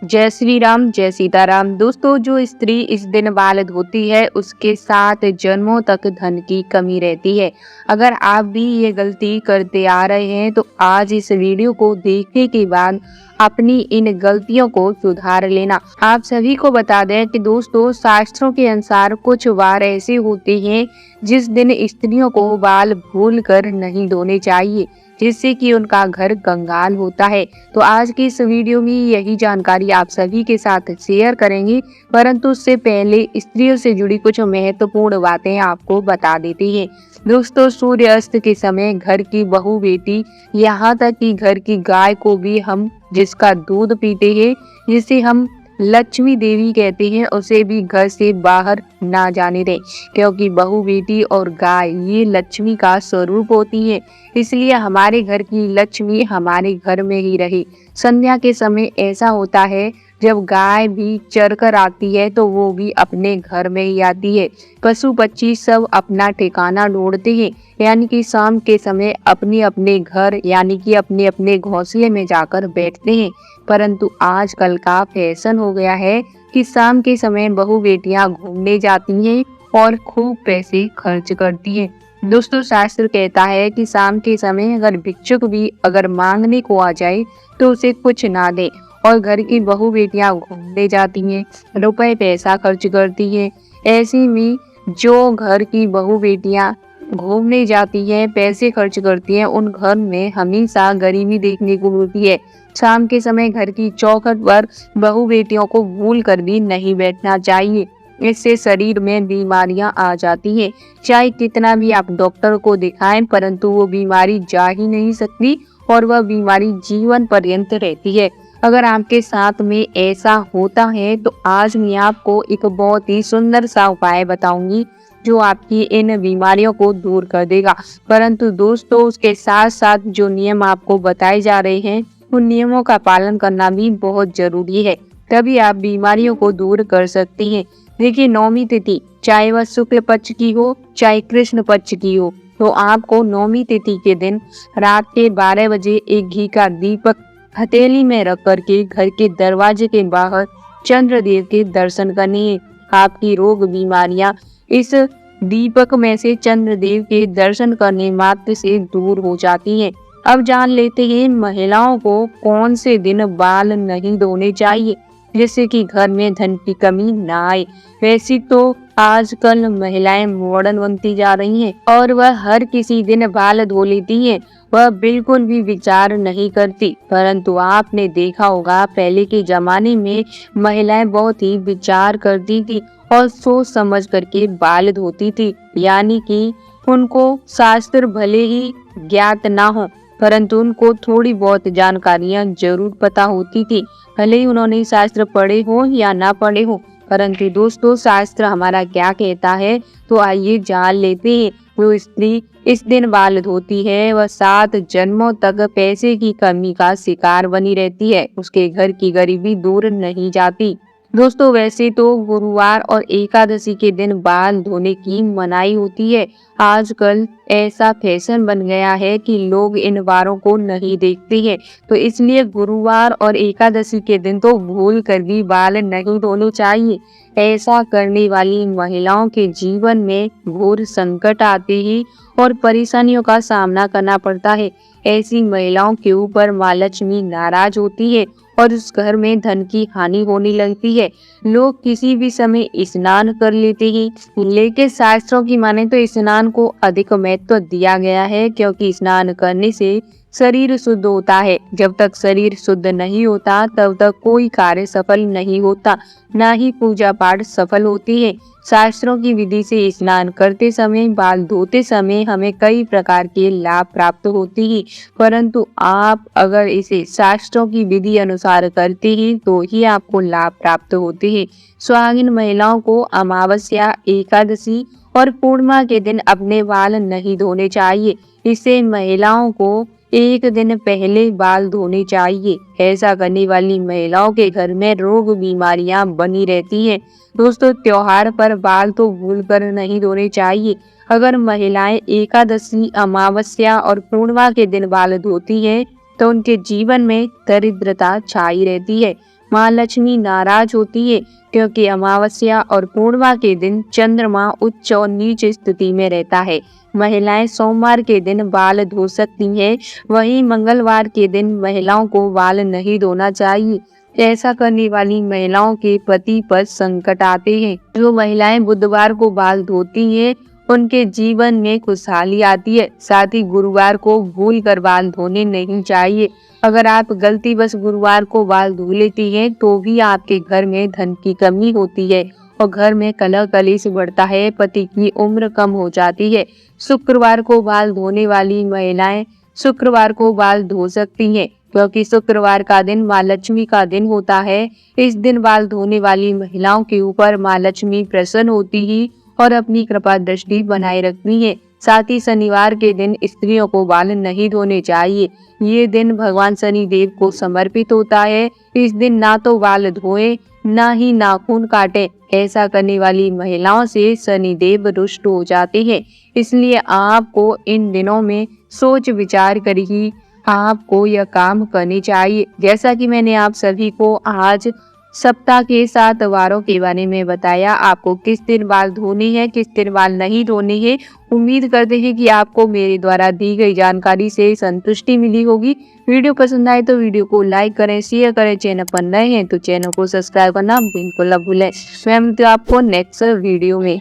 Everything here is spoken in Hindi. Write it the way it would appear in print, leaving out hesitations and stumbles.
जय श्री राम, जय सीताराम। दोस्तों, जो स्त्री इस दिन बाल धोती है उसके 7 जन्मों तक धन की कमी रहती है। अगर आप भी ये गलती करते आ रहे हैं तो आज इस वीडियो को देखने के बाद अपनी इन गलतियों को सुधार लेना। आप सभी को बता दें कि दोस्तों, शास्त्रों के अनुसार कुछ वार ऐसे होते हैं जिस दिन स्त्रियों को बाल भूल कर नहीं धोने चाहिए, जिससे कि उनका घर कंगाल होता है। तो आज की इस वीडियो में यही जानकारी आप सभी के साथ शेयर करेंगे, परंतु उससे पहले स्त्रियों से जुड़ी कुछ महत्वपूर्ण बातें आपको बता देती हैं। दोस्तों, सूर्यास्त के समय घर की बहू बेटी, यहाँ तक कि घर की गाय को भी हम जिसका दूध पीते हैं, जिसे हम लक्ष्मी देवी कहते हैं, उसे भी घर से बाहर ना जाने दें, क्योंकि बहू बेटी और गाय ये लक्ष्मी का स्वरूप होती है। इसलिए हमारे घर की लक्ष्मी हमारे घर में ही रहे। संध्या के समय ऐसा होता है, जब गाय भी चरकर आती है तो वो भी अपने घर में ही आती है। पशु पक्षी सब अपना ठिकाना ढूंढते हैं, यानी कि शाम के समय अपने अपने घर यानी कि अपने अपने घोंसले में जाकर बैठते हैं। परंतु आजकल का फैशन हो गया है कि शाम के समय बहू बेटियां घूमने जाती हैं और खूब पैसे खर्च करती हैं। दोस्तों, शास्त्र कहता है कि शाम के समय अगर भिक्षुक भी अगर मांगने को आ जाए तो उसे कुछ ना दे, और घर की बहू बेटियां घूमने जाती हैं, रुपए पैसा खर्च करती हैं। ऐसे में जो घर की बहू बेटियां घूमने जाती हैं, पैसे खर्च करती हैं, उन घर में हमेशा गरीबी देखने को मिलती है। शाम के समय घर की चौखट पर बहू बेटियों को भूल कर भी नहीं बैठना चाहिए। इससे शरीर में बीमारियां आ जाती हैं। चाहे कितना भी आप डॉक्टर को दिखाएं, परंतु वो बीमारी जा ही नहीं सकती और वह बीमारी जीवन पर्यंत रहती है। अगर आपके साथ में ऐसा होता है तो आज मैं आपको एक बहुत ही सुंदर सा उपाय बताऊंगी जो आपकी इन बीमारियों को दूर कर देगा। परंतु दोस्तों, उसके साथ साथ जो नियम आपको बताए जा रहे हैं उन नियमों का पालन करना भी बहुत जरूरी है, तभी आप बीमारियों को दूर कर सकती हैं। देखिए, नौमी तिथि चाहे वह शुक्ल पक्ष की हो चाहे कृष्ण पक्ष की हो, तो आपको नौमी तिथि के दिन रात के 12 बजे एक घी का दीपक हथेली में रख करके घर के दरवाजे के बाहर चंद्रदेव के दर्शन करने हैं। आपकी रोग बीमारियां इस दीपक में से चंद्रदेव के दर्शन करने मात्र से दूर हो जाती हैं। अब जान लेते हैं महिलाओं को कौन से दिन बाल नहीं धोने चाहिए, जिससे कि घर में धन की कमी ना आए। वैसे तो आजकल महिलाएं मॉडर्न बनती जा रही हैं और वह हर किसी दिन बाल धो लेती हैं, वह बिल्कुल भी विचार नहीं करती। परंतु आपने देखा होगा, पहले के जमाने में महिलाएं बहुत ही विचार करती थी और सोच समझ करके बाल धोती थी, यानी कि उनको शास्त्र भले ही ज्ञात ना हो, परंतु उनको थोड़ी बहुत जानकारियां जरूर पता होती थी, भले ही उन्होंने शास्त्र पढ़े हो या ना पढ़े हो। परंतु दोस्तों, शास्त्र हमारा क्या कहता है, तो आइए जान लेते हैं। वो स्त्री इस दिन बाल धोती है वह 7 जन्मों तक पैसे की कमी का शिकार बनी रहती है, उसके घर की गरीबी दूर नहीं जाती। दोस्तों, वैसे तो गुरुवार और एकादशी के दिन बाल धोने की मनाही होती है। आजकल ऐसा फैशन बन गया है कि लोग इन वारों को नहीं देखते हैं, तो इसलिए गुरुवार और एकादशी के दिन तो भूल कर भी बाल नहीं धोने चाहिए। ऐसा करने वाली महिलाओं के जीवन में घोर संकट आते ही और परेशानियों का सामना करना पड़ता है। ऐसी महिलाओं के ऊपर माँ लक्ष्मी नाराज होती है और उस घर में धन की हानि होने लगती है। लोग किसी भी समय स्नान कर लेते हैं, लेकिन शास्त्रों की माने तो स्नान को अधिक महत्व दिया गया है, क्योंकि स्नान करने से शरीर शुद्ध होता है। जब तक शरीर शुद्ध नहीं होता तब तक कोई कार्य सफल नहीं होता, ना ही पूजा पाठ सफल होती है। शास्त्रों की विधि से स्नान करते समय, बाल धोते समय हमें कई प्रकार के लाभ प्राप्त होते हैं, परंतु आप अगर इसे शास्त्रों की विधि अनुसार करते हैं तो ही आपको लाभ प्राप्त होते हैं। सुहागिन महिलाओं को अमावस्या, एकादशी और पूर्णिमा के दिन अपने बाल नहीं धोने चाहिए। इससे महिलाओं को एक दिन पहले बाल धोने चाहिए। ऐसा करने वाली महिलाओं के घर में रोग बीमारियां बनी रहती हैं। दोस्तों, त्योहार पर बाल तो भूल कर नहीं धोने चाहिए। अगर महिलाएं एकादशी, अमावस्या और पूर्णिमा के दिन बाल धोती हैं तो उनके जीवन में दरिद्रता छाई रहती है। माँ लक्ष्मी नाराज होती है, क्योंकि अमावस्या और पूर्णिमा के दिन चंद्रमा उच्च और नीच स्थिति में रहता है। महिलाएं सोमवार के दिन बाल धो सकती हैं, वहीं मंगलवार के दिन महिलाओं को बाल नहीं धोना चाहिए। ऐसा करने वाली महिलाओं के पति पर संकट आते हैं। जो महिलाएं बुधवार को बाल धोती हैं, उनके जीवन में खुशहाली आती है। साथ ही गुरुवार को भूल कर बाल धोने नहीं चाहिए। अगर आप गलतीवश गुरुवार को बाल धो लेती हैं, तो भी आपके घर में धन की कमी होती है और घर में कलह कलेश बढ़ता है, पति की उम्र कम हो जाती है। शुक्रवार को बाल धोने वाली महिलाएं शुक्रवार को बाल धो सकती हैं, क्योंकि शुक्रवार का दिन माँ लक्ष्मी का दिन होता है। इस दिन बाल धोने वाली महिलाओं के ऊपर माँ लक्ष्मी प्रसन्न होती ही और अपनी कृपा दृष्टि बनाए रखती है। साथ ही शनिवार के दिन स्त्रियों को बाल नहीं धोने चाहिए। ये दिन भगवान शनि देव को समर्पित होता है। इस दिन ना तो बाल धोएं, ना ही नाखून काटें। ऐसा करने वाली महिलाओं से शनि देव रुष्ट हो जाते हैं। इसलिए आपको इन दिनों में सोच विचार कर ही आपको यह काम करने चाहिए। जैसा कि मैंने आप सभी को आज सप्ताह के 7 वारों के बारे में बताया, आपको किस दिन बाल धोने हैं, किस दिन बाल नहीं धोने हैं। उम्मीद करते हैं कि आपको मेरे द्वारा दी गई जानकारी से संतुष्टि मिली होगी। वीडियो पसंद आए तो वीडियो को लाइक करें, शेयर करें। चैनल पर नए हैं तो चैनल को सब्सक्राइब करना बिल्कुल न भूलें। मैं मिलती हूं आपको नेक्स्ट वीडियो में।